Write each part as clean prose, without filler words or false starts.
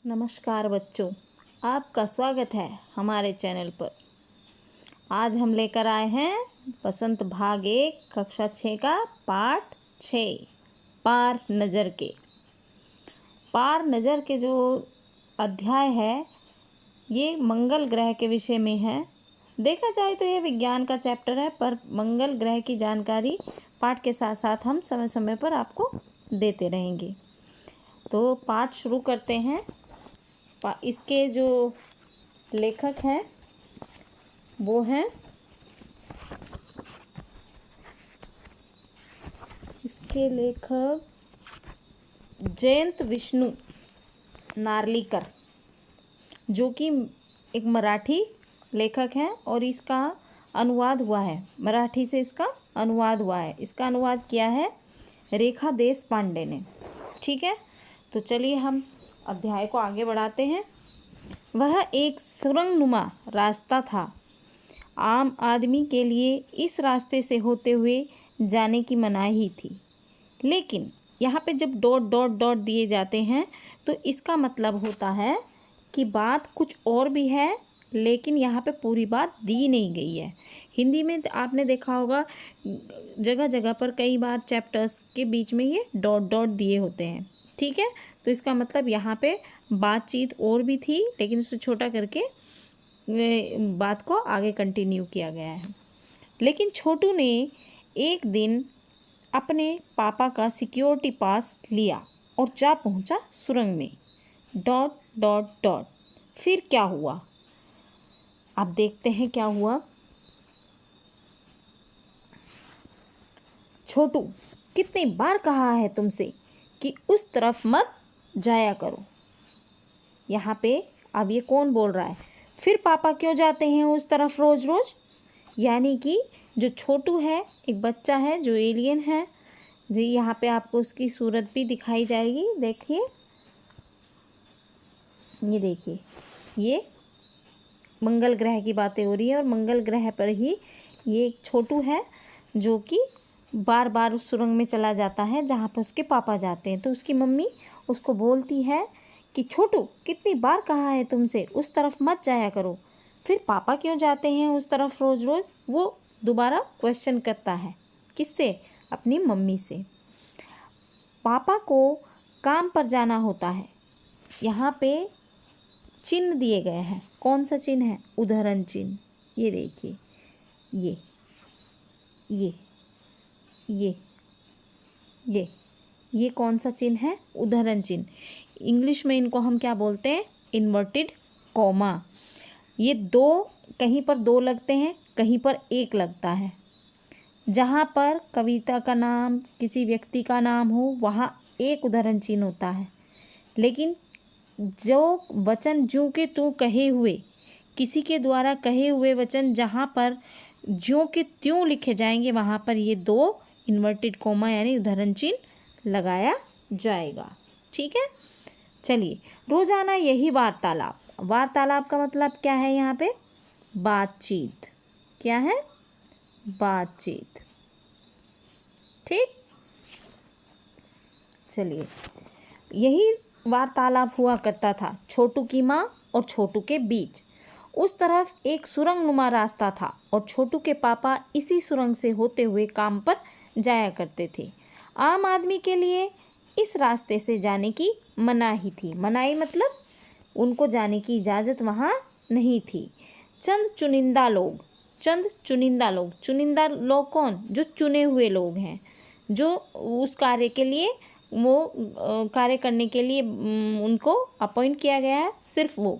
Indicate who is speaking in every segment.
Speaker 1: नमस्कार बच्चों, आपका स्वागत है हमारे चैनल पर। आज हम लेकर आए हैं बसंत भाग 1 कक्षा 6 का पाठ 6 पार नज़र के। पार नज़र के जो अध्याय है ये मंगल ग्रह के विषय में है। देखा जाए तो ये विज्ञान का चैप्टर है, पर मंगल ग्रह की जानकारी पाठ के साथ साथ हम समय समय पर आपको देते रहेंगे। तो पाठ शुरू करते हैं। इसके जो लेखक हैं वो हैं इसके लेखक जयंत विष्णु नार्लीकर, जो कि एक मराठी लेखक हैं और इसका अनुवाद हुआ है, मराठी से इसका अनुवाद हुआ है। इसका अनुवाद किया है रेखा देशपांडे ने। ठीक है, तो चलिए हम अध्याय को आगे बढ़ाते हैं। वह एक सुरंगनुमा रास्ता था। आम आदमी के लिए इस रास्ते से होते हुए जाने की मनाही थी, लेकिन यहाँ पे जब डॉट डॉट डॉट दिए जाते हैं तो इसका मतलब होता है कि बात कुछ और भी है, लेकिन यहाँ पे पूरी बात दी नहीं गई है। हिंदी में आपने देखा होगा जगह जगह पर कई बार चैप्टर्स के बीच में ये डॉट डॉट दिए होते हैं। ठीक है, तो इसका मतलब यहाँ पे बातचीत और भी थी, लेकिन उसे छोटा करके बात को आगे कंटिन्यू किया गया है। लेकिन छोटू ने एक दिन अपने पापा का सिक्योरिटी पास लिया और जा पहुँचा सुरंग में। Dot dot dot. फिर क्या हुआ, आप देखते हैं क्या हुआ। छोटू, कितनी बार कहा है तुमसे कि उस तरफ मत जाया करो। यहाँ पे अब ये कौन बोल रहा है? फिर पापा क्यों जाते हैं उस तरफ रोज़ रोज़? यानी कि जो छोटू है एक बच्चा है जो एलियन है जी। यहाँ पे आपको उसकी सूरत भी दिखाई जाएगी। देखिए, ये देखिए, ये मंगल ग्रह की बातें हो रही है और मंगल ग्रह पर ही ये एक छोटू है जो कि बार बार उस सुरंग में चला जाता है जहाँ पर उसके पापा जाते हैं। तो उसकी मम्मी उसको बोलती है कि छोटू, कितनी बार कहा है तुमसे उस तरफ मत जाया करो। फिर पापा क्यों जाते हैं उस तरफ रोज़ रोज़? वो दोबारा क्वेश्चन करता है। किससे? अपनी मम्मी से। पापा को काम पर जाना होता है। यहाँ पे चिन्ह दिए गए हैं। कौन सा चिन्ह है? उदाहरण चिन्ह। ये देखिए, ये ये ये ये ये कौन सा चिन्ह है? उदाहरण चिन्ह। इंग्लिश में इनको हम क्या बोलते हैं? Inverted comma. ये दो, कहीं पर दो लगते हैं, कहीं पर एक लगता है। जहाँ पर कविता का नाम, किसी व्यक्ति का नाम हो, वहाँ एक उदाहरण चिन्ह होता है। लेकिन जो वचन ज्यों के त्यों कहे हुए, किसी के द्वारा कहे हुए वचन जहाँ पर ज्यों के त्यों लिखे जाएंगे, वहाँ पर ये दो इन्वर्टेड कॉमा यानी उदाहरण चिन्ह लगाया जाएगा। ठीक है, चलिए। रोजाना यही वार्तालाप। वार्तालाप का मतलब क्या है? यहाँ पे बातचीत। क्या है? बातचीत। ठीक, चलिए। यही वार्तालाप हुआ करता था छोटू की माँ और छोटू के बीच। उस तरफ एक सुरंगनुमा रास्ता था और छोटू के पापा इसी सुरंग से होते हुए काम पर जाया करते थे। आम आदमी के लिए इस रास्ते से जाने की मनाही थी। मनाही मतलब उनको जाने की इजाज़त वहाँ नहीं थी। चंद चुनिंदा लोग, चंद चुनिंदा लोग, चुनिंदा लोग कौन? जो चुने हुए लोग हैं, जो उस कार्य के लिए वो कार्य करने के लिए उनको अपॉइंट किया गया है, सिर्फ वो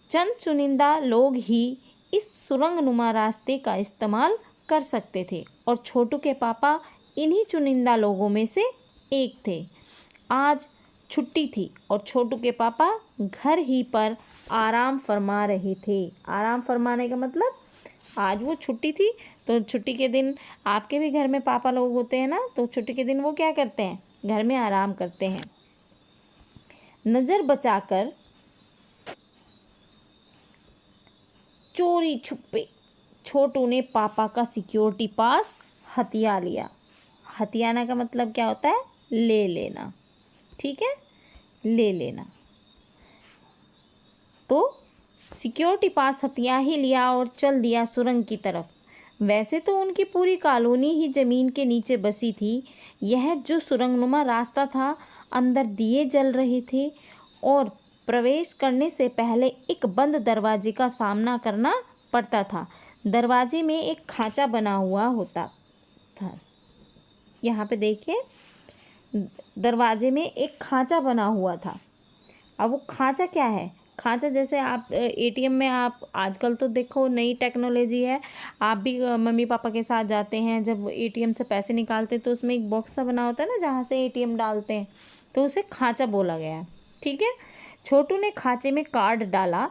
Speaker 1: चंद चुनिंदा लोग ही इस सुरंगनुमा रास्ते का इस्तेमाल कर सकते थे और छोटू के पापा इन्हीं चुनिंदा लोगों में से एक थे। आज छुट्टी थी और छोटू के पापा घर ही पर आराम फरमा रहे थे। आराम फरमाने का मतलब आज वो छुट्टी थी, तो छुट्टी के दिन आपके भी घर में पापा लोग होते हैं ना, तो छुट्टी के दिन वो क्या करते हैं? घर में आराम करते हैं। नज़र बचाकर चोरी छुपे छोटू ने पापा का सिक्योरिटी पास हथिया लिया। हथियाना का मतलब क्या होता है? ले लेना। ठीक है, ले लेना। तो सिक्योरिटी पास हथियार ही लिया और चल दिया सुरंग की तरफ। वैसे तो उनकी पूरी कॉलोनी ही ज़मीन के नीचे बसी थी। यह जो सुरंगनुमा रास्ता था, अंदर दिए जल रहे थे और प्रवेश करने से पहले एक बंद दरवाजे का सामना करना पड़ता था। दरवाजे में एक खांचा बना हुआ होता था। यहाँ पे देखिए, दरवाजे में एक खांचा बना हुआ था। अब वो खांचा क्या है? खांचा जैसे आप एटीएम में, आप आजकल तो देखो नई टेक्नोलॉजी है, आप भी मम्मी पापा के साथ जाते हैं, जब एटीएम से पैसे निकालते तो उसमें एक बॉक्स सा बना होता है ना, जहाँ से एटीएम डालते हैं, तो उसे खांचा बोला गया है। ठीक है। छोटू ने खांचे में कार्ड डाला,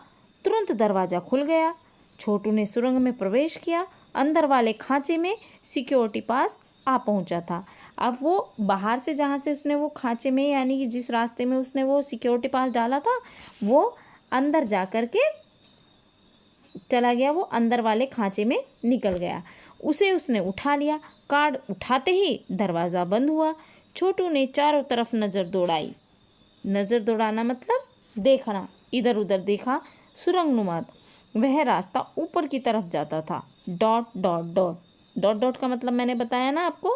Speaker 1: तुरंत दरवाज़ा खुल गया। छोटू ने सुरंग में प्रवेश किया। अंदर वाले खांचे में सिक्योरिटी पास आ पहुंचा था। अब वो बाहर से, जहाँ से उसने वो खांचे में, यानी कि जिस रास्ते में उसने वो सिक्योरिटी पास डाला था, वो अंदर जा कर के चला गया। वो अंदर वाले खांचे में निकल गया। उसे उसने उठा लिया। कार्ड उठाते ही दरवाज़ा बंद हुआ। छोटू ने चारों तरफ नज़र दौड़ाई। नज़र दौड़ाना मतलब देखना, इधर उधर देखा। सुरंगनुमा वह रास्ता ऊपर की तरफ जाता था। Dot dot dot, dot dot का मतलब मैंने बताया ना आपको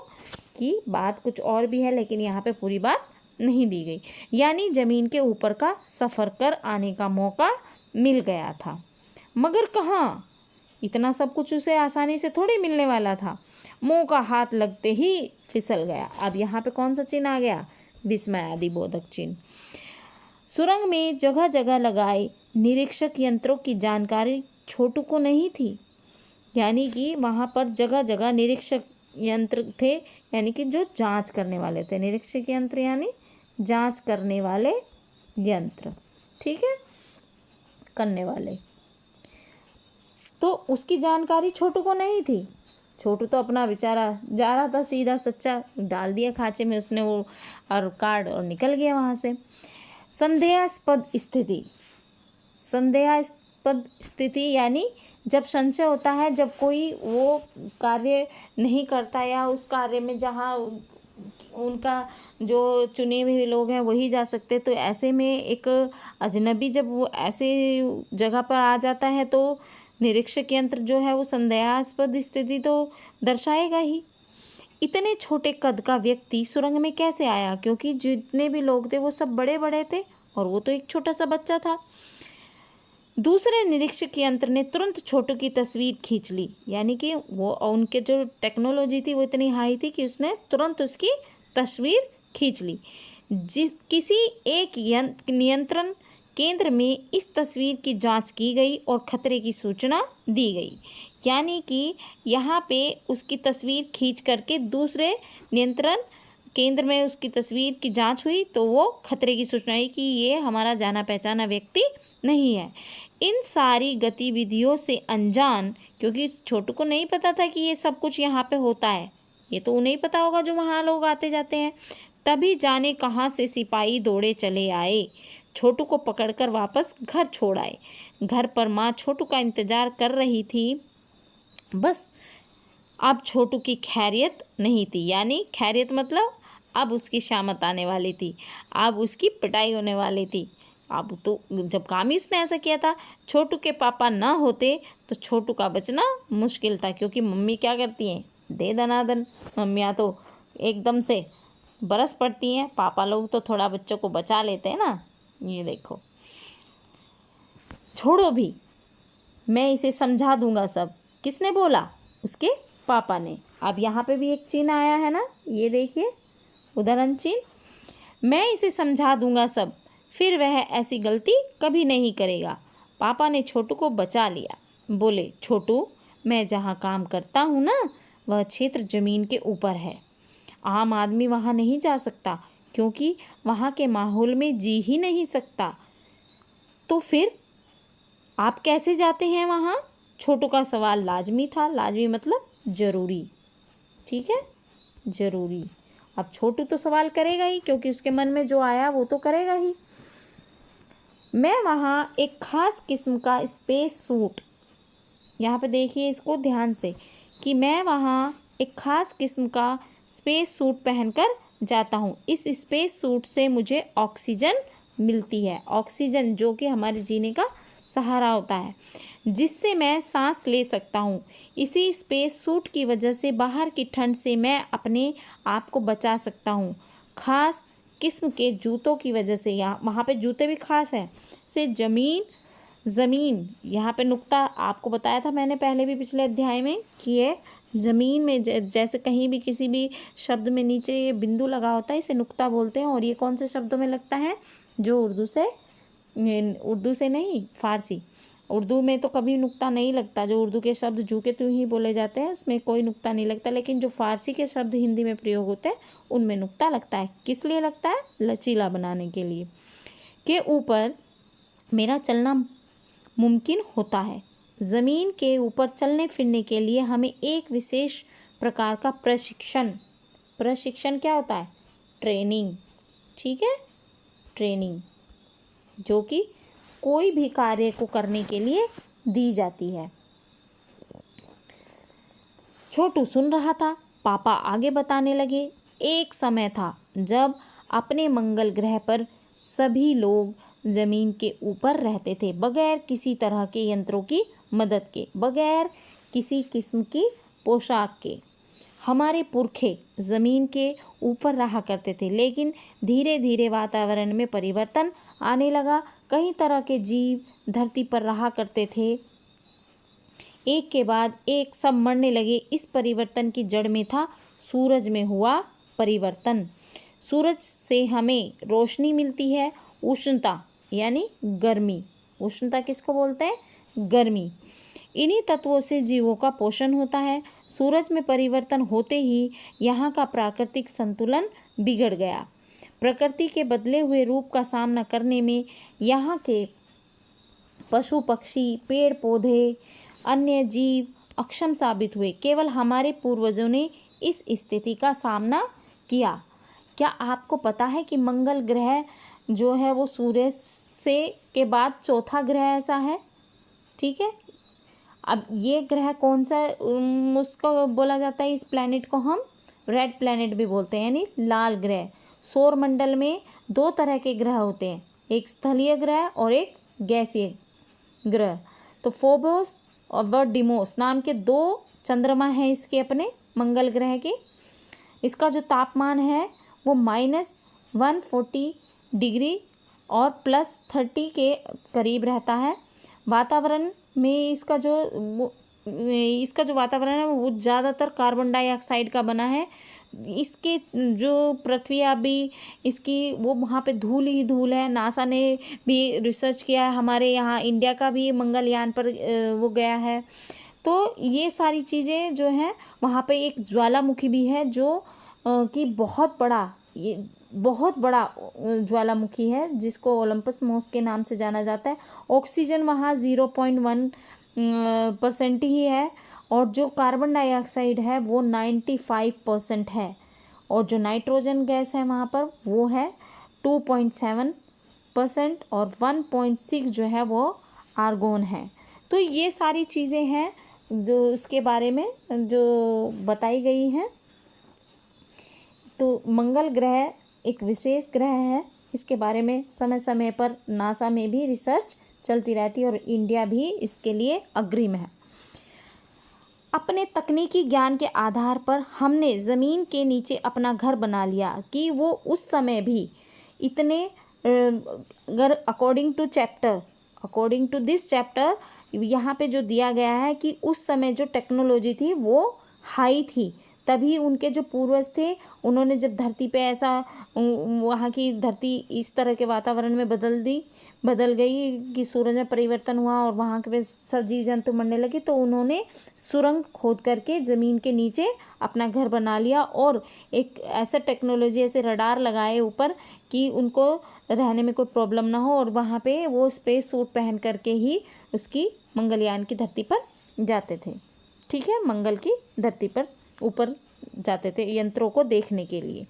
Speaker 1: कि बात कुछ और भी है, लेकिन यहाँ पे पूरी बात नहीं दी गई। यानी ज़मीन के ऊपर का सफ़र कर आने का मौका मिल गया था। मगर कहाँ, इतना सब कुछ उसे आसानी से थोड़ी मिलने वाला था। मुँह का हाथ लगते ही फिसल गया। अब यहाँ पे कौन सा चिन्ह आ गया? विस्मयादि बोधक चिन्ह। सुरंग में जगह जगह लगाए निरीक्षक यंत्रों की जानकारी छोटू को नहीं थी। यानी कि वहाँ पर जगह जगह निरीक्षक यंत्र थे, यानी कि जो जांच करने वाले थे। निरीक्षक यंत्र यानी जांच करने वाले यंत्र, ठीक है, करने वाले। तो उसकी जानकारी छोटू को नहीं थी। छोटू तो अपना बेचारा जा रहा था, सीधा सच्चा डाल दिया खांचे में उसने वो और कार्ड, और निकल गया वहाँ से। संदेहास्पद स्थिति। संदेहास्पद स्थिति यानी जब संशय होता है, जब कोई वो कार्य नहीं करता, या उस कार्य में जहाँ उनका जो चुने हुए लोग हैं वही जा सकते, तो ऐसे में एक अजनबी जब वो ऐसे जगह पर आ जाता है, तो निरीक्षक यंत्र जो है वो संदेहास्पद स्थिति तो दर्शाएगा ही। इतने छोटे कद का व्यक्ति सुरंग में कैसे आया? क्योंकि जितने भी लोग थे वो सब बड़े बड़े थे और वो तो एक छोटा सा बच्चा था। दूसरे निरीक्षक यंत्र ने तुरंत छोटू की तस्वीर खींच ली। यानी कि वो, उनके जो टेक्नोलॉजी थी वो इतनी हाई थी कि उसने तुरंत उसकी तस्वीर खींच ली। किसी एक नियंत्रण केंद्र में इस तस्वीर की जांच की गई और खतरे की सूचना दी गई। यानी कि यहाँ पे उसकी तस्वीर खींच करके दूसरे नियंत्रण केंद्र में उसकी तस्वीर की जांच हुई, तो वो खतरे की सूचना आई कि ये हमारा जाना पहचाना व्यक्ति नहीं है। इन सारी गतिविधियों से अनजान, क्योंकि छोटू को नहीं पता था कि ये सब कुछ यहाँ पे होता है, ये तो उन्हें ही पता होगा जो वहाँ लोग आते जाते हैं। तभी जाने कहाँ से सिपाही दौड़े चले आए, छोटू को पकड़कर वापस घर छोड़ आए। घर पर माँ छोटू का इंतजार कर रही थी। बस अब छोटू की खैरियत नहीं थी, यानी खैरियत मतलब अब उसकी शामत आने वाली थी, अब उसकी पिटाई होने वाली थी। अब तो जब काम ही उसने ऐसा किया था, छोटू के पापा ना होते तो छोटू का बचना मुश्किल था। क्योंकि मम्मी क्या करती हैं, दे दनादन, मम्मियाँ तो एकदम से बरस पड़ती हैं, पापा लोग तो थोड़ा बच्चों को बचा लेते हैं ना। ये देखो, छोड़ो भी, मैं इसे समझा दूंगा सब। किसने बोला? उसके पापा ने। अब यहाँ पे भी एक चिन्ह आया है ना, ये देखिए उदाहरण चिन्ह। मैं इसे समझा दूंगा सब, फिर वह ऐसी गलती कभी नहीं करेगा। पापा ने छोटू को बचा लिया। बोले, छोटू, मैं जहाँ काम करता हूँ ना, वह क्षेत्र ज़मीन के ऊपर है। आम आदमी वहाँ नहीं जा सकता, क्योंकि वहाँ के माहौल में जी ही नहीं सकता। तो फिर आप कैसे जाते हैं वहाँ? छोटू का सवाल लाजमी था। लाजमी मतलब ज़रूरी, ठीक है, ज़रूरी। अब छोटू तो सवाल करेगा ही, क्योंकि उसके मन में जो आया वो तो करेगा ही। मैं वहाँ एक ख़ास किस्म का स्पेस सूट, यहाँ पे देखिए इसको ध्यान से, कि मैं वहाँ एक ख़ास किस्म का स्पेस सूट पहनकर जाता हूँ। इस स्पेस सूट से मुझे ऑक्सीजन मिलती है। ऑक्सीजन जो कि हमारे जीने का सहारा होता है जिससे मैं सांस ले सकता हूँ। इसी स्पेस सूट की वजह से बाहर की ठंड से मैं अपने आप को बचा सकता हूँ। खास किस्म के जूतों की वजह से, यहाँ वहाँ पे जूते भी खास हैं, से ज़मीन यहाँ पे नुक्ता आपको बताया था मैंने पहले भी पिछले अध्याय में कि ये ज़मीन में जैसे कहीं भी किसी भी शब्द में नीचे ये बिंदु लगा होता है, इसे नुक्ता बोलते हैं। और ये कौन से शब्दों में लगता है? जो उर्दू से नहीं, फारसी। उर्दू में तो कभी नुक्ता नहीं लगता। जो उर्दू के शब्द जू के त्यों ही बोले जाते हैं, इसमें कोई नुक्ता नहीं लगता। लेकिन जो फारसी के शब्द हिंदी में प्रयोग होते हैं उनमें नुक्ता लगता है। किस लिए लगता है? लचीला बनाने के लिए। के ऊपर मेरा चलना मुमकिन होता है। ज़मीन के ऊपर चलने फिरने के लिए हमें एक विशेष प्रकार का प्रशिक्षण क्या होता है? ट्रेनिंग। ठीक है, ट्रेनिंग जो कि कोई भी कार्य को करने के लिए दी जाती है। छोटू सुन रहा था। पापा आगे बताने लगे। एक समय था जब अपने मंगल ग्रह पर सभी लोग ज़मीन के ऊपर रहते थे, बगैर किसी तरह के यंत्रों की मदद के, बगैर किसी किस्म की पोशाक के। हमारे पुरखे ज़मीन के ऊपर रहा करते थे, लेकिन धीरे धीरे वातावरण में परिवर्तन आने लगा। कई तरह के जीव धरती पर रहा करते थे, एक के बाद एक सब मरने लगे। इस परिवर्तन की जड़ में था सूरज में हुआ परिवर्तन। सूरज से हमें रोशनी मिलती है, उष्णता यानी गर्मी। उष्णता किसको बोलते हैं? गर्मी। इन्हीं तत्वों से जीवों का पोषण होता है। सूरज में परिवर्तन होते ही यहाँ का प्राकृतिक संतुलन बिगड़ गया। प्रकृति के बदले हुए रूप का सामना करने में यहाँ के पशु पक्षी, पेड़ पौधे, अन्य जीव अक्षम साबित हुए। केवल हमारे पूर्वजों ने इस स्थिति का सामना किया। क्या आपको पता है कि मंगल ग्रह जो है वो सूर्य से के बाद चौथा ग्रह ऐसा है? ठीक है, अब ये ग्रह कौन सा उसको बोला जाता है? इस प्लैनेट को हम रेड प्लैनेट भी बोलते हैं, यानी लाल ग्रह। सौर मंडल में दो तरह के ग्रह होते हैं, एक स्थलीय ग्रह और एक गैसीय ग्रह। तो फोबोस और डिमोस नाम के दो चंद्रमा हैं इसके, अपने मंगल ग्रह के। इसका जो तापमान है वो -140 डिग्री और +30 के करीब रहता है। वातावरण में इसका जो वातावरण है वो ज़्यादातर कार्बन डाइऑक्साइड का बना है। इसके जो पृथ्वी अभी इसकी वो वहाँ पे धूल ही धूल है। नासा ने भी रिसर्च किया है, हमारे यहाँ इंडिया का भी मंगलयान पर वो गया है। तो ये सारी चीज़ें जो हैं, वहाँ पे एक ज्वालामुखी भी है जो कि बहुत बड़ा ज्वालामुखी है, जिसको ओलंपस मॉस के नाम से जाना जाता है। ऑक्सीजन वहाँ 0.1% ही है और जो कार्बन डाइऑक्साइड है वो 95% है, और जो नाइट्रोजन गैस है वहाँ पर वो है 2.7% और 1.6 जो है वो आर्गोन है। तो ये सारी चीज़ें हैं जो इसके बारे में जो बताई गई हैं। तो मंगल ग्रह एक विशेष ग्रह है, इसके बारे में समय समय पर नासा में भी रिसर्च चलती रहती है और इंडिया भी इसके लिए अग्रिम है। अपने तकनीकी ज्ञान के आधार पर हमने ज़मीन के नीचे अपना घर बना लिया कि वो उस समय भी इतने, अगर अकॉर्डिंग टू दिस चैप्टर यहाँ पे जो दिया गया है कि उस समय जो टेक्नोलॉजी थी वो हाई थी, तभी उनके जो पूर्वज थे उन्होंने जब धरती पे ऐसा, वहाँ की धरती इस तरह के वातावरण में बदल गई कि सूरज में परिवर्तन हुआ और वहाँ के सब जीव जंतु मरने लगे, तो उन्होंने सुरंग खोद करके ज़मीन के नीचे अपना घर बना लिया और एक ऐसा टेक्नोलॉजी, ऐसे रडार लगाए ऊपर कि उनको रहने में कोई प्रॉब्लम ना हो, और वहाँ पे वो स्पेस सूट पहन करके ही उसकी मंगलयान की धरती पर जाते थे। ठीक है, मंगल की धरती पर ऊपर जाते थे यंत्रों को देखने के लिए।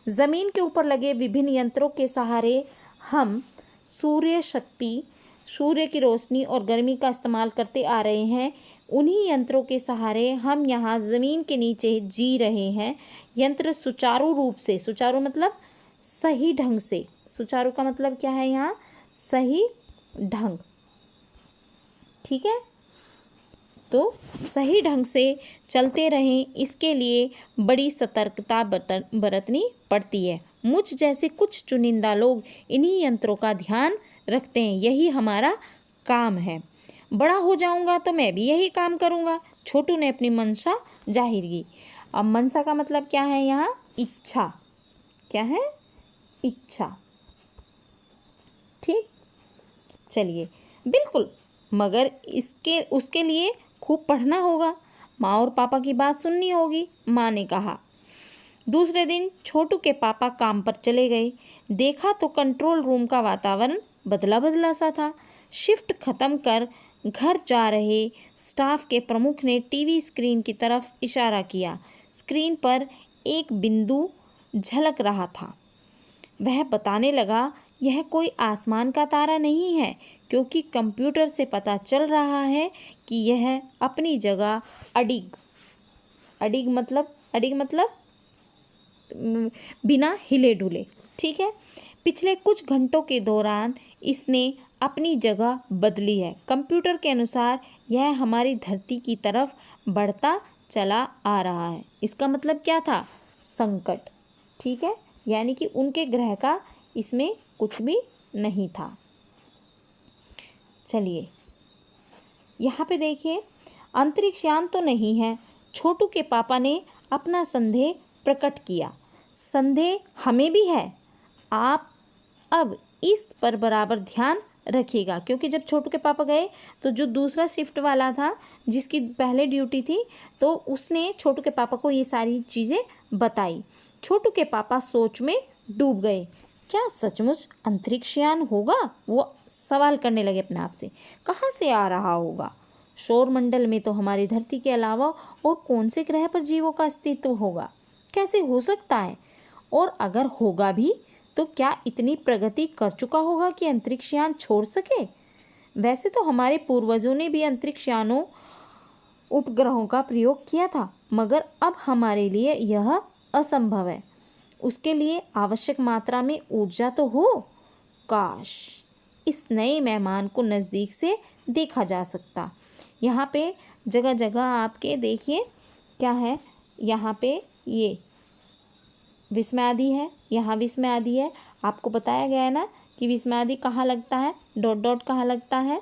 Speaker 1: ज़मीन के ऊपर लगे विभिन्न यंत्रों के सहारे हम सूर्य की रोशनी और गर्मी का इस्तेमाल करते आ रहे हैं। उन्हीं यंत्रों के सहारे हम यहाँ ज़मीन के नीचे जी रहे हैं। यंत्र सुचारू रूप से, सुचारू मतलब सही ढंग से, सुचारू का मतलब क्या है यहाँ? सही ढंग, ठीक है, तो सही ढंग से चलते रहें, इसके लिए बड़ी सतर्कता बरतनी पड़ती है। मुझ जैसे कुछ चुनिंदा लोग इन्हीं यंत्रों का ध्यान रखते हैं, यही हमारा काम है। बड़ा हो जाऊंगा तो मैं भी यही काम करूंगा, छोटू ने अपनी मंशा जाहिर की। अब मंशा का मतलब क्या है यहाँ? इच्छा। क्या है? इच्छा। ठीक, चलिए, बिल्कुल, मगर उसके लिए खूब पढ़ना होगा, माँ और पापा की बात सुननी होगी, माँ ने कहा। दूसरे दिन छोटू के पापा काम पर चले गए। देखा तो कंट्रोल रूम का वातावरण बदला बदला सा था। शिफ्ट खत्म कर घर जा रहे स्टाफ के प्रमुख ने टीवी स्क्रीन की तरफ इशारा किया। स्क्रीन पर एक बिंदु झलक रहा था। वह बताने लगा, यह कोई आसमान का तारा नहीं है, क्योंकि कंप्यूटर से पता चल रहा है कि यह अपनी जगह अडिग मतलब बिना हिले डुले, ठीक है, पिछले कुछ घंटों के दौरान इसने अपनी जगह बदली है। कंप्यूटर के अनुसार यह हमारी धरती की तरफ बढ़ता चला आ रहा है। इसका मतलब क्या था? संकट, ठीक है, यानी कि उनके ग्रह का इसमें कुछ भी नहीं था। चलिए, यहाँ पे देखिए, अंतरिक्षयान तो नहीं है। छोटू के पापा ने अपना संदेह प्रकट किया। संदेह हमें भी है, आप अब इस पर बराबर ध्यान रखिएगा, क्योंकि जब छोटू के पापा गए तो जो दूसरा शिफ्ट वाला था, जिसकी पहले ड्यूटी थी, तो उसने छोटू के पापा को ये सारी चीज़ें बताई। छोटू के पापा सोच में डूब गए। क्या सचमुच अंतरिक्षयान होगा? वो सवाल करने लगे अपने आप से। कहाँ से आ रहा होगा? सौरमंडल में तो हमारी धरती के अलावा और कौन से ग्रह पर जीवों का अस्तित्व होगा? कैसे हो सकता है? और अगर होगा भी तो क्या इतनी प्रगति कर चुका होगा कि अंतरिक्षयान छोड़ सके? वैसे तो हमारे पूर्वजों ने भी अंतरिक्षयानों उपग्रहों का प्रयोग किया था, मगर अब हमारे लिए यह असंभव है। उसके लिए आवश्यक मात्रा में ऊर्जा तो हो। काश इस नए मेहमान को नज़दीक से देखा जा सकता। यहाँ पे जगह जगह आपके देखिए क्या है, यहाँ पे ये विस्मयादि है, यहाँ विस्मयादि है। आपको बताया गया है ना कि विस्मयादि कहाँ लगता है, डॉट डॉट कहाँ लगता है,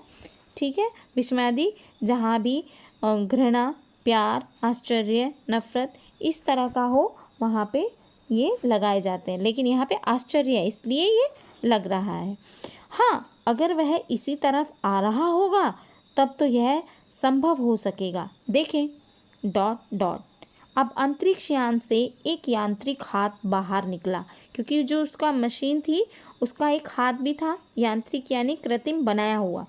Speaker 1: ठीक है। विस्मयादि जहाँ भी घृणा, प्यार, आश्चर्य, नफरत इस तरह का हो, वहाँ पे ये लगाए जाते हैं, लेकिन यहाँ पे आश्चर्य है इसलिए ये लग रहा है। हाँ, अगर वह इसी तरफ आ रहा होगा तब तो यह संभव हो सकेगा। देखें, डॉट डॉट। अब अंतरिक्षयान से एक यांत्रिक हाथ बाहर निकला, क्योंकि जो उसका मशीन थी उसका एक हाथ भी था, यांत्रिक यानी कृत्रिम बनाया हुआ।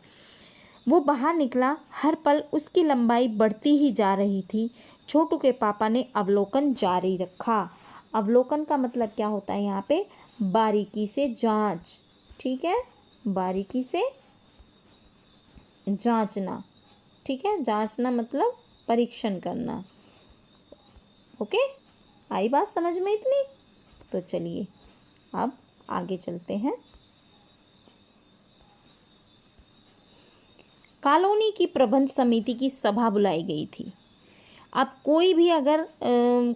Speaker 1: वो बाहर निकला। हर पल उसकी लंबाई बढ़ती ही जा रही थी। छोटू के पापा ने अवलोकन जारी रखा। अवलोकन का मतलब क्या होता है यहाँ पे? बारीकी से जांच, ठीक है, बारीकी से जांचना, ठीक है, जांचना मतलब परीक्षण करना। ओके, आई बात समझ में इतनी? तो चलिए अब आगे चलते हैं। कॉलोनी की प्रबंध समिति की सभा बुलाई गई थी। अब कोई भी अगर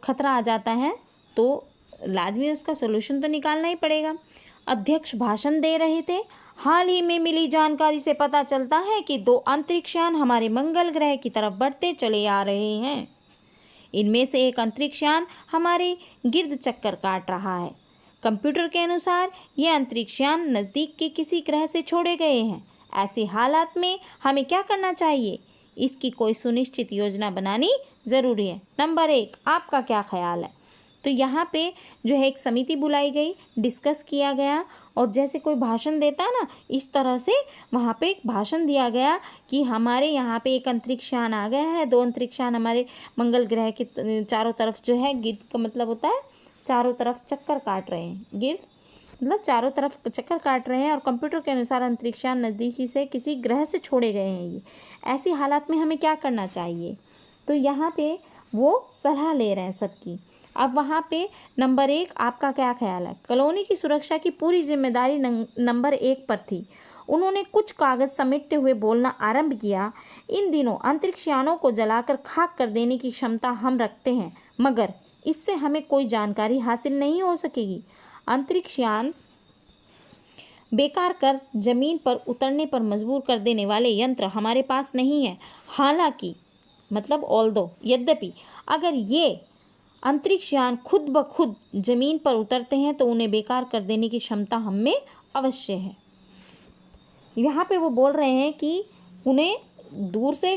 Speaker 1: खतरा आ जाता है तो लाजमी उसका सलूशन तो निकालना ही पड़ेगा। अध्यक्ष भाषण दे रहे थे। हाल ही में मिली जानकारी से पता चलता है कि 2 अंतरिक्षयान हमारे मंगल ग्रह की तरफ बढ़ते चले आ रहे हैं। इनमें से एक अंतरिक्षयान हमारे गिर्द चक्कर काट रहा है। कंप्यूटर के अनुसार ये अंतरिक्षयान नज़दीक के किसी ग्रह से छोड़े गए हैं। ऐसे हालात में हमें क्या करना चाहिए? इसकी कोई सुनिश्चित योजना बनानी ज़रूरी है। नंबर 1, आपका क्या ख्याल है? तो यहाँ पे जो है एक समिति बुलाई गई, डिस्कस किया गया, और जैसे कोई भाषण देता है ना, इस तरह से वहाँ पे एक भाषण दिया गया कि हमारे यहाँ पे एक अंतरिक्षयान आ गया है। 2 अंतरिक्षयान हमारे मंगल ग्रह के चारों तरफ जो है, गिर्द का मतलब होता है चारों तरफ चक्कर काट रहे हैं। गिर्द मतलब चारों तरफ चक्कर काट रहे हैं, और कंप्यूटर के अनुसार अंतरिक्षयान नज़दीकी से किसी ग्रह से छोड़े गए हैं। ये ऐसी हालात में हमें क्या करना चाहिए? तो यहाँ पे वो सलाह ले रहे हैं सबकी। अब वहाँ पे नंबर 1, आपका क्या ख्याल है? कॉलोनी की सुरक्षा की पूरी जिम्मेदारी नंबर 1 पर थी। उन्होंने कुछ कागज समेटते हुए बोलना आरंभ किया। इन दिनों अंतरिक्ष यानों को जलाकर खाक कर देने की क्षमता हम रखते हैं, मगर इससे हमें कोई जानकारी हासिल नहीं हो सकेगी। अंतरिक्ष यान बेकार कर जमीन पर उतरने पर मजबूर कर देने वाले यंत्र हमारे पास नहीं है। हालांकि मतलब ऑल्दो यद्यपि अगर ये अंतरिक्ष यान खुद ब खुद जमीन पर उतरते हैं तो उन्हें बेकार कर देने की क्षमता हम में अवश्य है। यहाँ पे वो बोल रहे हैं कि उन्हें दूर से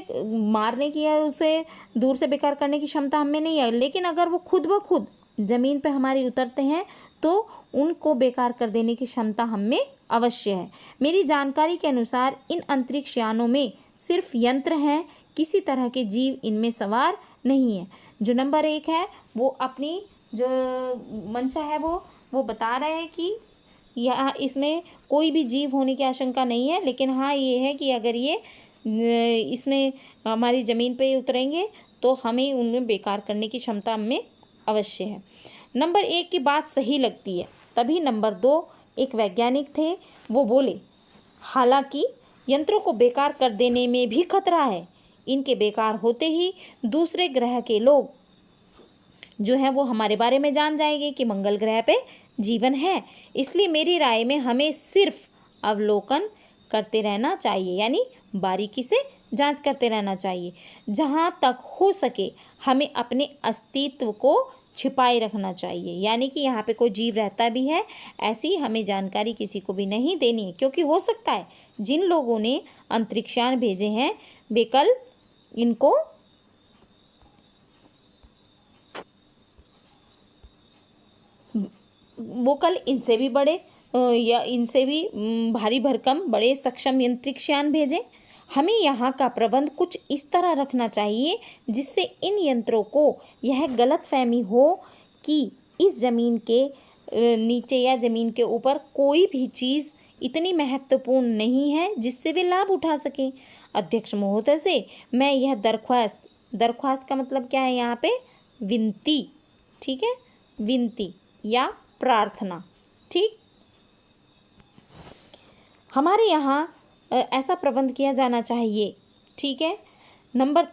Speaker 1: मारने की या उसे दूर से बेकार करने की क्षमता हमें नहीं है, लेकिन अगर वो खुद ब खुद ज़मीन पे हमारी उतरते हैं तो उनको बेकार कर देने की क्षमता हम में अवश्य है। मेरी जानकारी के अनुसार इन अंतरिक्ष यानों में सिर्फ यंत्र हैं, किसी तरह के जीव इनमें सवार नहीं है। जो नंबर 1 है वो अपनी जो मंशा है वो बता रहे हैं कि यहाँ इसमें कोई भी जीव होने की आशंका नहीं है, लेकिन हाँ ये है कि अगर ये इसमें हमारी ज़मीन पे उतरेंगे तो हमें उनमें बेकार करने की क्षमता हमें अवश्य है। नंबर 1 की बात सही लगती है। तभी नंबर 2 एक वैज्ञानिक थे, वो बोले हालांकि यंत्रों को बेकार कर देने में भी खतरा है। इनके बेकार होते ही दूसरे ग्रह के लोग जो है वो हमारे बारे में जान जाएंगे कि मंगल ग्रह पे जीवन है। इसलिए मेरी राय में हमें सिर्फ अवलोकन करते रहना चाहिए, यानी बारीकी से जांच करते रहना चाहिए। जहां तक हो सके हमें अपने अस्तित्व को छिपाए रखना चाहिए, यानी कि यहाँ पे कोई जीव रहता भी है ऐसी हमें जानकारी किसी को भी नहीं देनी है, क्योंकि हो सकता है जिन लोगों ने अंतरिक्षयान भेजे हैं बेकल इनको वो कल इनसे भी बड़े या इनसे भी भारी भरकम बड़े सक्षम अंतरिक्षयान भेजें। हमें यहाँ का प्रबंध कुछ इस तरह रखना चाहिए जिससे इन यंत्रों को यह गलतफहमी हो कि इस ज़मीन के नीचे या ज़मीन के ऊपर कोई भी चीज़ इतनी महत्वपूर्ण नहीं है जिससे वे लाभ उठा सकें। अध्यक्ष महोदय से मैं यह दरख्वास्त का मतलब क्या है यहाँ पे? विनती, ठीक है, विनती या प्रार्थना, ठीक। हमारे यहाँ ऐसा प्रबंध किया जाना चाहिए, ठीक है। नंबर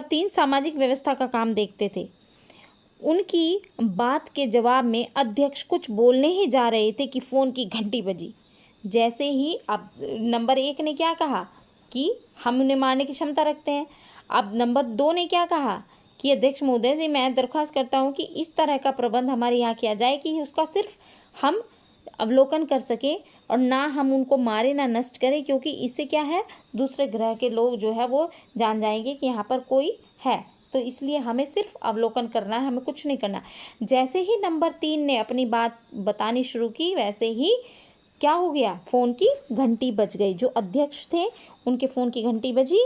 Speaker 1: 3 सामाजिक व्यवस्था का काम देखते थे। उनकी बात के जवाब में अध्यक्ष कुछ बोलने ही जा रहे थे कि फ़ोन की घंटी बजी। जैसे ही अब नंबर 1 ने क्या कहा कि हम उन्हें मारने की क्षमता रखते हैं। अब नंबर 2 ने क्या कहा कि अध्यक्ष महोदय से मैं दरख्वास्त करता हूं कि इस तरह का प्रबंध हमारे यहाँ किया जाए कि उसका सिर्फ हम अवलोकन कर सकें और ना हम उनको मारे ना नष्ट करें, क्योंकि इससे क्या है दूसरे ग्रह के लोग जो है वो जान जाएंगे कि यहाँ पर कोई है। तो इसलिए हमें सिर्फ अवलोकन करना है, हमें कुछ नहीं करना। जैसे ही नंबर 3 ने अपनी बात बतानी शुरू की वैसे ही क्या हो गया, फ़ोन की घंटी बज गई। जो अध्यक्ष थे उनके फ़ोन की घंटी बजी।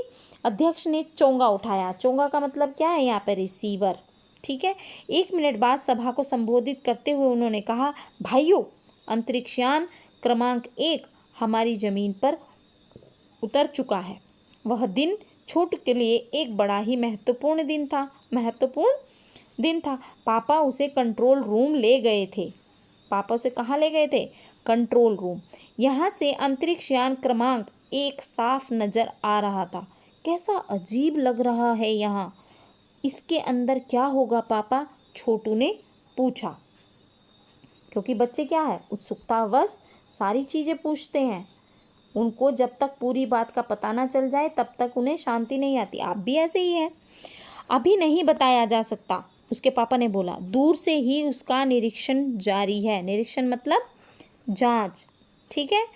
Speaker 1: अध्यक्ष ने चोंगा उठाया। चोंगा का मतलब क्या है यहाँ पर? रिसीवर, ठीक है। 1 मिनट बाद सभा को संबोधित करते हुए उन्होंने कहा, भाइयों, अंतरिक्षयान क्रमांक 1 हमारी ज़मीन पर उतर चुका है। वह दिन छोटू के लिए एक बड़ा ही महत्वपूर्ण दिन था। पापा उसे कंट्रोल रूम ले गए थे। पापा उसे कहाँ ले गए थे? Control room. यहाँ से अंतरिक्षयान क्रमांक 1 साफ नजर आ रहा था। कैसा अजीब लग रहा है यहाँ, इसके अंदर क्या होगा पापा? छोटू ने पूछा, क्योंकि बच्चे क्या है, उत्सुकतावश सारी चीज़ें पूछते हैं। उनको जब तक पूरी बात का पता ना चल जाए तब तक उन्हें शांति नहीं आती। आप भी ऐसे ही हैं। अभी नहीं बताया जा सकता, उसके पापा ने बोला। दूर से ही उसका निरीक्षण जारी है। निरीक्षण मतलब जांच, ठीक है।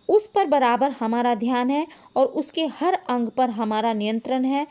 Speaker 1: उस पर बराबर हमारा ध्यान है और उसके हर अंग पर हमारा नियंत्रण है।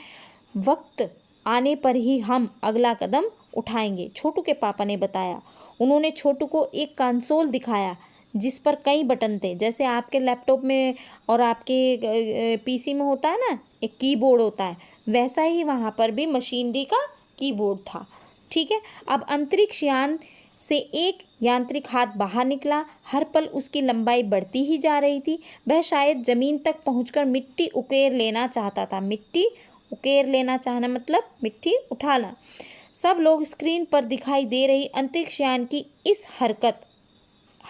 Speaker 1: वक्त आने पर ही हम अगला कदम उठाएंगे, छोटू के पापा ने बताया। उन्होंने छोटू को एक कंसोल दिखाया जिस पर कई बटन थे, जैसे आपके लैपटॉप में और आपके पीसी में होता है ना, एक कीबोर्ड होता है, वैसा ही वहाँ पर भी मशीनरी का कीबोर्ड था, ठीक है। अब अंतरिक्ष यान से एक यांत्रिक हाथ बाहर निकला। हर पल उसकी लंबाई बढ़ती ही जा रही थी। वह शायद ज़मीन तक पहुंचकर मिट्टी उकेर लेना चाहता था। मिट्टी उकेर लेना चाहना मतलब मिट्टी उठाना। सब लोग स्क्रीन पर दिखाई दे रही अंतरिक्ष यान की इस हरकत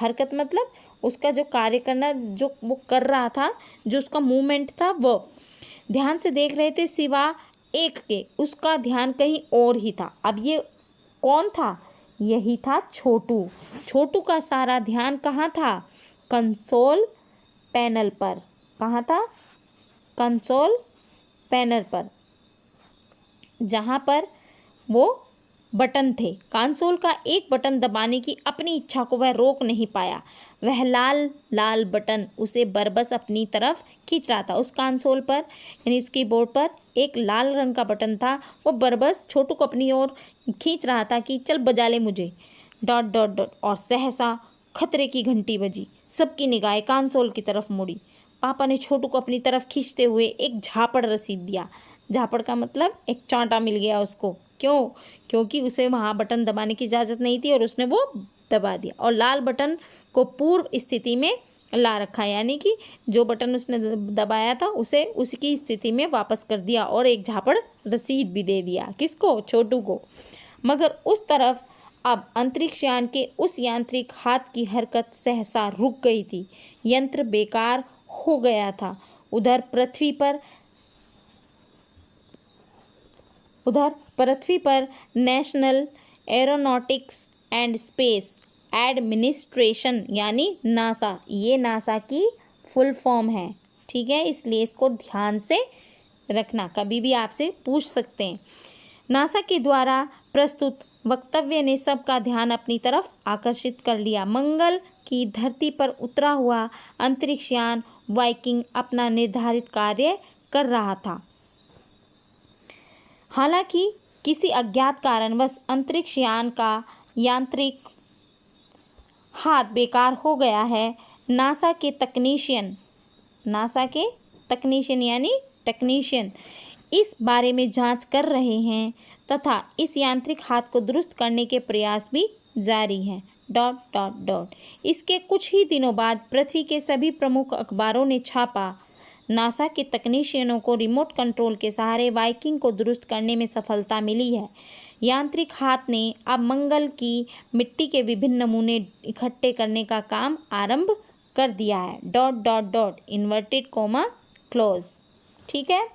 Speaker 1: हरकत मतलब उसका जो कार्य करना, जो वो कर रहा था, जो उसका मूवमेंट था, वो ध्यान से देख रहे थे सिवा एक के, उसका ध्यान कहीं और ही था। अब ये कौन था? यही था छोटू। छोटू का सारा ध्यान कहाँ था? कंसोल पैनल पर। कहाँ था? कंसोल पैनल पर, जहाँ पर वो बटन थे। कंसोल का एक बटन दबाने की अपनी इच्छा को वह रोक नहीं पाया। वह लाल लाल बटन उसे बरबस अपनी तरफ खींच रहा था। उस कंसोल पर यानी उस कीबोर्ड पर एक लाल रंग का बटन था, वो बरबस छोटू को अपनी ओर खींच रहा था कि चल बजा ले मुझे। Dot dot dot. और सहसा खतरे की घंटी बजी। सबकी निगाहें कंसोल की तरफ मुड़ी। पापा ने छोटू को अपनी तरफ खींचते हुए एक झापड़ रसीद दिया। झापड़ का मतलब एक चांटा मिल गया उसको। क्यों? क्योंकि उसे वहाँ बटन दबाने की इजाज़त नहीं थी और उसने वो दबा दिया और लाल बटन को पूर्व स्थिति में ला रखा, यानी कि जो बटन उसने दबाया था उसे उसकी स्थिति में वापस कर दिया और एक झापड़ रसीद भी दे दिया। किसको? छोटू को। मगर उस तरफ अब अंतरिक्ष यान के उस यांत्रिक हाथ की हरकत सहसा रुक गई थी। यंत्र बेकार हो गया था। उधर पृथ्वी पर national aeronautics and space administration यानी नासा, ये नासा की फुल फॉर्म है, ठीक है, इसलिए इसको ध्यान से रखना, कभी भी आपसे पूछ सकते हैं। नासा के द्वारा प्रस्तुत वक्तव्य ने सबका ध्यान अपनी तरफ आकर्षित कर लिया। मंगल की धरती पर उतरा हुआ अंतरिक्ष यान वाइकिंग अपना निर्धारित कार्य कर रहा था। हालांकि किसी अज्ञात कारणवश अंतरिक्ष यान का यांत्रिक हाथ बेकार हो गया है। नासा के तकनीशियन यानी टेक्नीशियन इस बारे में जांच कर रहे हैं तथा इस यांत्रिक हाथ को दुरुस्त करने के प्रयास भी जारी हैं। Dot dot dot. इसके कुछ ही दिनों बाद पृथ्वी के सभी प्रमुख अखबारों ने छापा, नासा के तकनीशियनों को रिमोट कंट्रोल के सहारे वाइकिंग को दुरुस्त करने में सफलता मिली है। यांत्रिक हाथ ने अब मंगल की मिट्टी के विभिन्न नमूने इकट्ठे करने का काम आरंभ कर दिया है। Dot dot dot inverted coma close. ठीक है।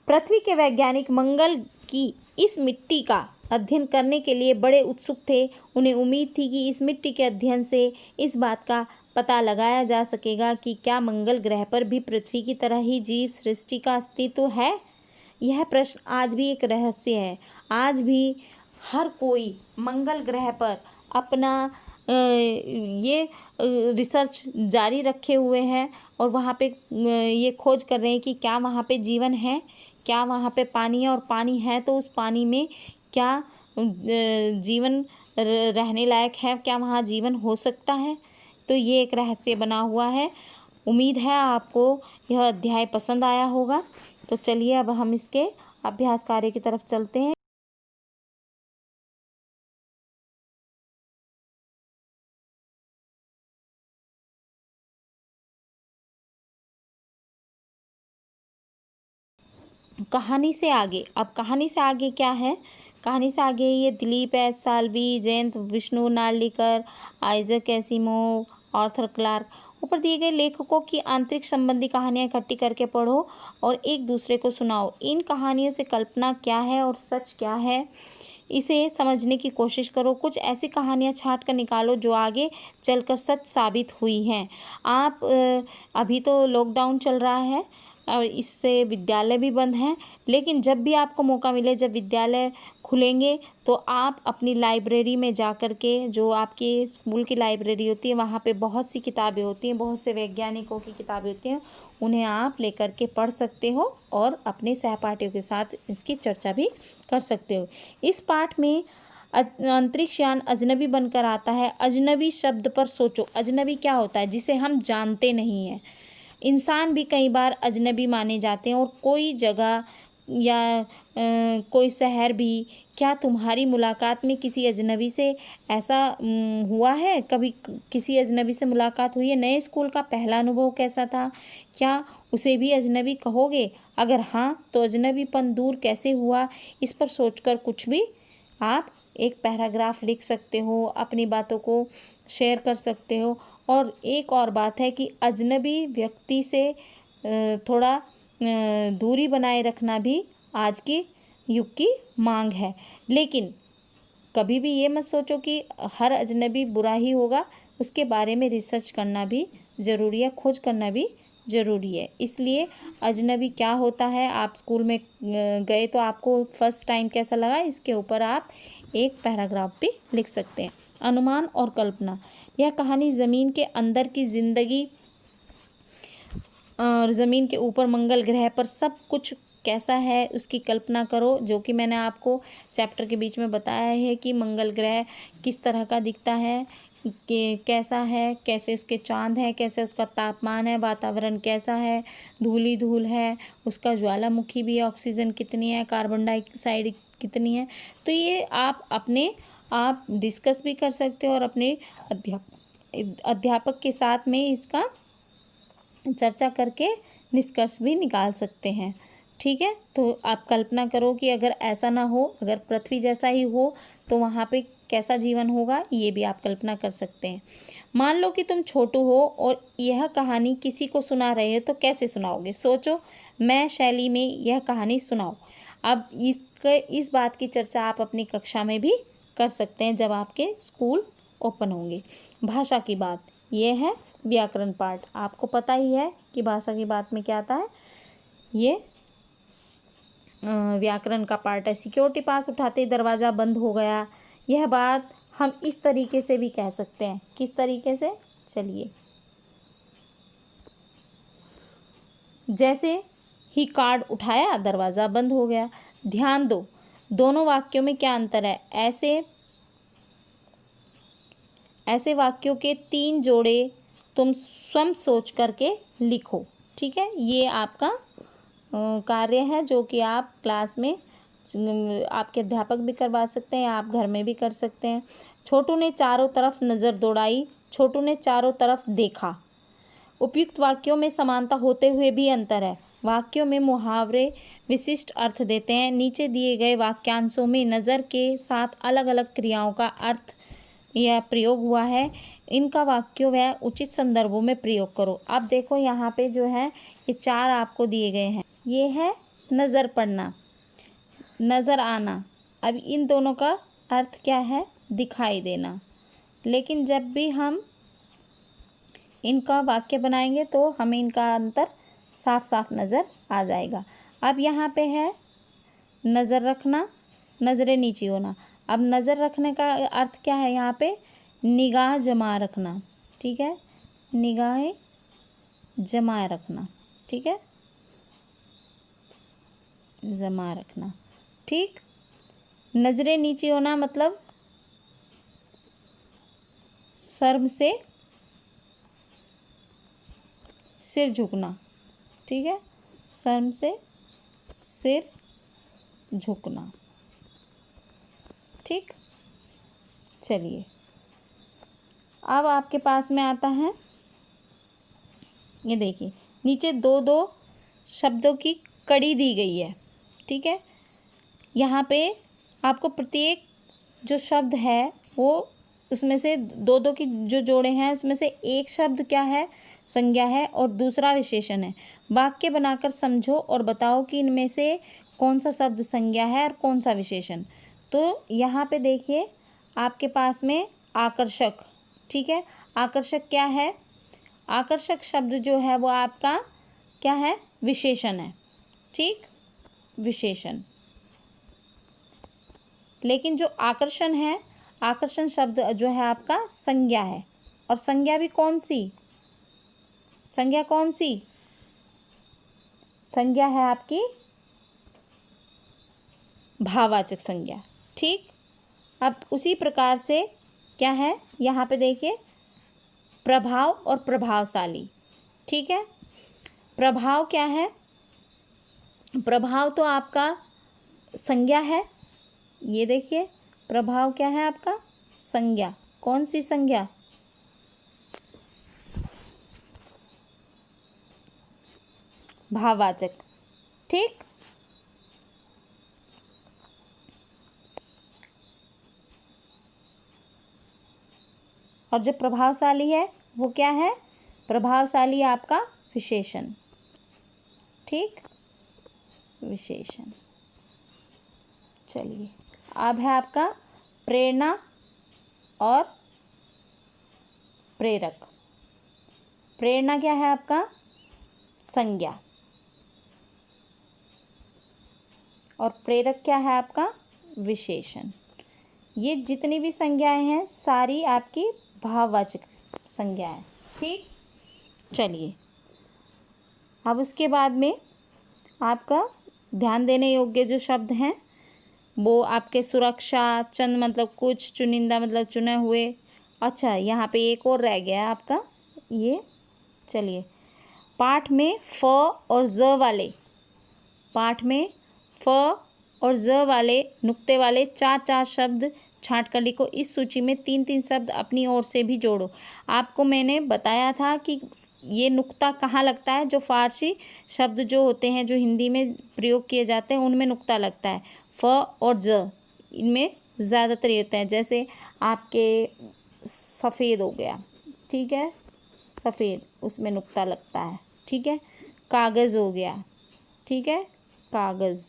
Speaker 1: पृथ्वी के वैज्ञानिक मंगल की इस मिट्टी का अध्ययन करने के लिए बड़े उत्सुक थे। उन्हें उम्मीद थी कि इस मिट्टी के अध्ययन से इस बात का पता लगाया जा सकेगा कि क्या मंगल ग्रह पर भी पृथ्वी की तरह ही जीव सृष्टि का अस्तित्व है। यह प्रश्न आज भी एक रहस्य है। आज भी हर कोई मंगल ग्रह पर अपना ये रिसर्च जारी रखे हुए है और वहाँ पे ये खोज कर रहे हैं कि क्या वहाँ पे जीवन है, क्या वहाँ पे पानी है, और पानी है तो उस पानी में क्या जीवन रहने लायक है, क्या वहाँ जीवन हो सकता है। तो ये एक रहस्य बना हुआ है। उम्मीद है आपको यह अध्याय पसंद आया होगा। तो चलिए अब हम इसके अभ्यास कार्य की तरफ चलते हैं। कहानी से आगे, अब कहानी से आगे क्या है? कहानी से आगे ये Dilip S Salvi, Jayant Vishnu Narlikar, Isaac Asimov, Arthur Clarke, ऊपर दिए गए लेखकों की आंतरिक संबंधी कहानियाँ इकट्ठी करके पढ़ो और एक दूसरे को सुनाओ। इन कहानियों से कल्पना क्या है और सच क्या है, इसे समझने की कोशिश करो। कुछ ऐसी कहानियाँ छांट कर निकालो जो आगे चलकर सच साबित हुई हैं। आप अभी तो लॉकडाउन चल रहा है और इससे विद्यालय भी बंद हैं, लेकिन जब भी आपको मौका मिले, जब विद्यालय खुलेंगे तो आप अपनी लाइब्रेरी में जा कर के, जो आपकी स्कूल की लाइब्रेरी होती है, वहाँ पे बहुत सी किताबें होती हैं, बहुत से वैज्ञानिकों की किताबें होती हैं, उन्हें आप लेकर के पढ़ सकते हो और अपने सहपाठियों के साथ इसकी चर्चा भी कर सकते हो। इस पाठ में अंतरिक्ष यान अजनबी बनकर आता है। अजनबी शब्द पर सोचो। अजनबी क्या होता है? जिसे हम जानते नहीं हैं। इंसान भी कई बार अजनबी माने जाते हैं और कोई जगह या कोई शहर भी, क्या तुम्हारी मुलाकात में किसी अजनबी से ऐसा हुआ है? कभी किसी अजनबी से मुलाकात हुई है? नए स्कूल का पहला अनुभव कैसा था? क्या उसे भी अजनबी कहोगे? अगर हाँ, तो अजनबीपन दूर कैसे हुआ? इस पर सोचकर कुछ भी आप एक पैराग्राफ लिख सकते हो, अपनी बातों को शेयर कर सकते हो। और एक और बात है कि अजनबी व्यक्ति से थोड़ा दूरी बनाए रखना भी आज की युग की मांग है। लेकिन कभी भी ये मत सोचो कि हर अजनबी बुरा ही होगा, उसके बारे में रिसर्च करना भी ज़रूरी है, खोज करना भी ज़रूरी है। इसलिए अजनबी क्या होता है, आप स्कूल में गए तो आपको फर्स्ट टाइम कैसा लगा, इसके ऊपर आप एक पैराग्राफ भी लिख सकते हैं। अनुमान और कल्पना, यह कहानी ज़मीन के अंदर की ज़िंदगी और ज़मीन के ऊपर मंगल ग्रह पर सब कुछ कैसा है उसकी कल्पना करो, जो कि मैंने आपको चैप्टर के बीच में बताया है कि मंगल ग्रह किस तरह का दिखता है, कि कैसा है, कैसे उसके चांद हैं, कैसे उसका तापमान है, वातावरण कैसा है, धूल ही धूल है, उसका ज्वालामुखी भी है, ऑक्सीजन कितनी है, कार्बन डाइऑक्साइड कितनी है। तो ये आप डिस्कस भी कर सकते हो और अपने अध्यापक के साथ में इसका चर्चा करके निष्कर्ष भी निकाल सकते हैं। ठीक है, तो आप कल्पना करो कि अगर ऐसा ना हो, अगर पृथ्वी जैसा ही हो तो वहाँ पे कैसा जीवन होगा, ये भी आप कल्पना कर सकते हैं। मान लो कि तुम छोटू हो और यह कहानी किसी को सुना रहे हो, तो कैसे सुनाओगे? सोचो, मैं शैली में यह कहानी सुनाओ। अब इस बात की चर्चा आप अपनी कक्षा में भी कर सकते हैं जब आपके स्कूल ओपन होंगे। भाषा की बात, यह है व्याकरण पाठ। आपको पता ही है कि भाषा की बात में क्या आता है, ये व्याकरण का पार्ट है। सिक्योरिटी पास उठाते ही दरवाज़ा बंद हो गया, यह बात हम इस तरीके से भी कह सकते हैं। किस तरीके से? चलिए, जैसे ही कार्ड उठाया दरवाज़ा बंद हो गया। ध्यान दो, दोनों वाक्यों में क्या अंतर है। ऐसे वाक्यों के 3 जोड़े तुम स्वयं सोच करके लिखो। ठीक है, ये आपका कार्य है जो कि आप क्लास में आपके अध्यापक भी करवा सकते हैं, आप घर में भी कर सकते हैं। छोटू ने चारों तरफ नज़र दौड़ाई, छोटू ने चारों तरफ देखा। उपयुक्त वाक्यों में समानता होते हुए भी अंतर है। वाक्यों में मुहावरे विशिष्ट अर्थ देते हैं। नीचे दिए गए वाक्यांशों में नज़र के साथ अलग अलग क्रियाओं का अर्थ या प्रयोग हुआ है, इनका वाक्यों व उचित संदर्भों में प्रयोग करो। अब देखो यहाँ पे जो है ये 4 आपको दिए गए हैं। ये है नज़र पड़ना, नज़र आना। अब इन दोनों का अर्थ क्या है? दिखाई देना। लेकिन जब भी हम इनका वाक्य बनाएंगे तो हमें इनका अंतर साफ साफ नज़र आ जाएगा। अब यहाँ पे है नज़र रखना, नज़रें नीची होना। अब नज़र रखने का अर्थ क्या है? यहाँ पे निगाह जमा रखना। ठीक है, निगाहें जमा रखना। ठीक है, जमा रखना। ठीक, नज़रें नीची होना मतलब शर्म से सिर झुकना। ठीक है, शर्म से सिर झुकना। ठीक, चलिए अब आपके पास में आता है, ये देखिए नीचे 2-2 शब्दों की कड़ी दी गई है। ठीक है, यहाँ पे आपको प्रत्येक जो शब्द है वो उसमें से 2-2 की जो जोड़े हैं उसमें से एक शब्द क्या है? संज्ञा है और दूसरा विशेषण है। वाक्य बनाकर समझो और बताओ कि इनमें से कौन सा शब्द संज्ञा है और कौन सा विशेषण। तो यहाँ पे देखिए आपके पास में आकर्षक। ठीक है, आकर्षक क्या है? आकर्षक शब्द जो है वो आपका क्या है? विशेषण है। ठीक, विशेषण। लेकिन जो आकर्षण है, आकर्षण शब्द जो है आपका संज्ञा है। और संज्ञा भी कौन सी? संज्ञा कौन सी? संज्ञा है आपकी भाववाचक संज्ञा। ठीक, अब उसी प्रकार से क्या है यहाँ पे देखिए, प्रभाव और प्रभावशाली। ठीक है, प्रभाव क्या है? प्रभाव तो आपका संज्ञा है। ये देखिए प्रभाव क्या है आपका? संज्ञा। कौन सी संज्ञा? भाववाचक। ठीक, और जो प्रभावशाली है वो क्या है? प्रभावशाली आपका विशेषण। ठीक, विशेषण। चलिए, अब है आपका प्रेरणा और प्रेरक। प्रेरणा क्या है आपका? संज्ञा। और प्रेरक क्या है आपका? विशेषण। ये जितनी भी संज्ञाएं हैं सारी आपकी भाववाचक संज्ञाएं। ठीक, चलिए अब उसके बाद में आपका ध्यान देने योग्य जो शब्द हैं वो आपके सुरक्षा, चंद मतलब कुछ, चुनिंदा मतलब चुने हुए। अच्छा, यहाँ पे एक और रह गया है आपका ये। चलिए, पाठ में फ और ज वाले, पाठ में फ और ज वाले नुक्ते वाले 4-4 शब्द छांट कर लिखो। इस सूची में 3-3 शब्द अपनी ओर से भी जोड़ो। आपको मैंने बताया था कि ये नुक्ता कहाँ लगता है। जो फारसी शब्द जो होते हैं जो हिंदी में प्रयोग किए जाते हैं उनमें नुक्ता लगता है। फ और ज इनमें ज़्यादातर ये होता है। जैसे आपके सफ़ेद हो गया, ठीक है, सफ़ेद, उसमें नुक्ता लगता है। ठीक है, कागज़ हो गया, ठीक है, कागज़।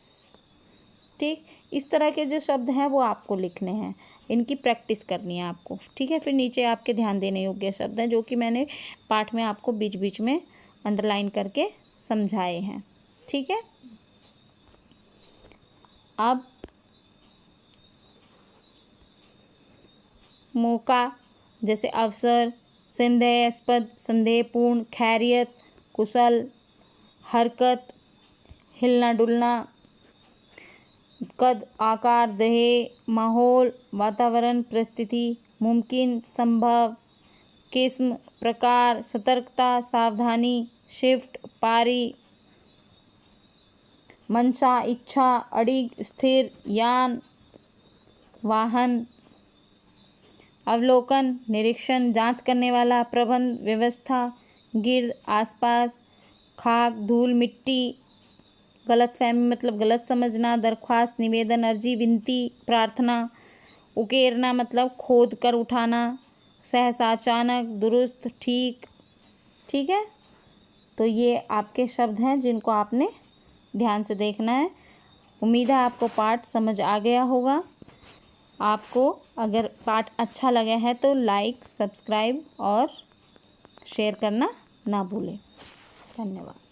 Speaker 1: ठीक, इस तरह के जो शब्द हैं वो आपको लिखने हैं, इनकी प्रैक्टिस करनी है आपको। ठीक है, फिर नीचे आपके ध्यान देने योग्य शब्द हैं जो कि मैंने पाठ में आपको बीच बीच में अंडरलाइन करके समझाए हैं। ठीक है, अब मौका, जैसे अवसर, संदेहास्पद, संदेहपूर्ण, खैरियत, कुशल, हरकत, हिलना डुलना, कद, आकार, देह, माहौल, वातावरण, परिस्थिति, मुमकिन, संभव, किस्म, प्रकार, सतर्कता, सावधानी, शिफ्ट, पारी, मंशा, इच्छा, अड़िग, स्थिर, यान, वाहन, अवलोकन, निरीक्षण, जांच करने वाला, प्रबंध, व्यवस्था, गिर्द, आसपास, खाक, धूल, मिट्टी, गलतफहमी मतलब गलत समझना, दरख्वास्त, निवेदन, अर्जी, विनती, प्रार्थना, उकेरना मतलब खोद कर उठाना, सहसा, अचानक, दुरुस्त, ठीक। ठीक है, तो ये आपके शब्द हैं जिनको आपने ध्यान से देखना है। उम्मीद है आपको पाठ समझ आ गया होगा। आपको अगर पाठ अच्छा लगा है तो लाइक, सब्सक्राइब और शेयर करना ना भूलें। धन्यवाद।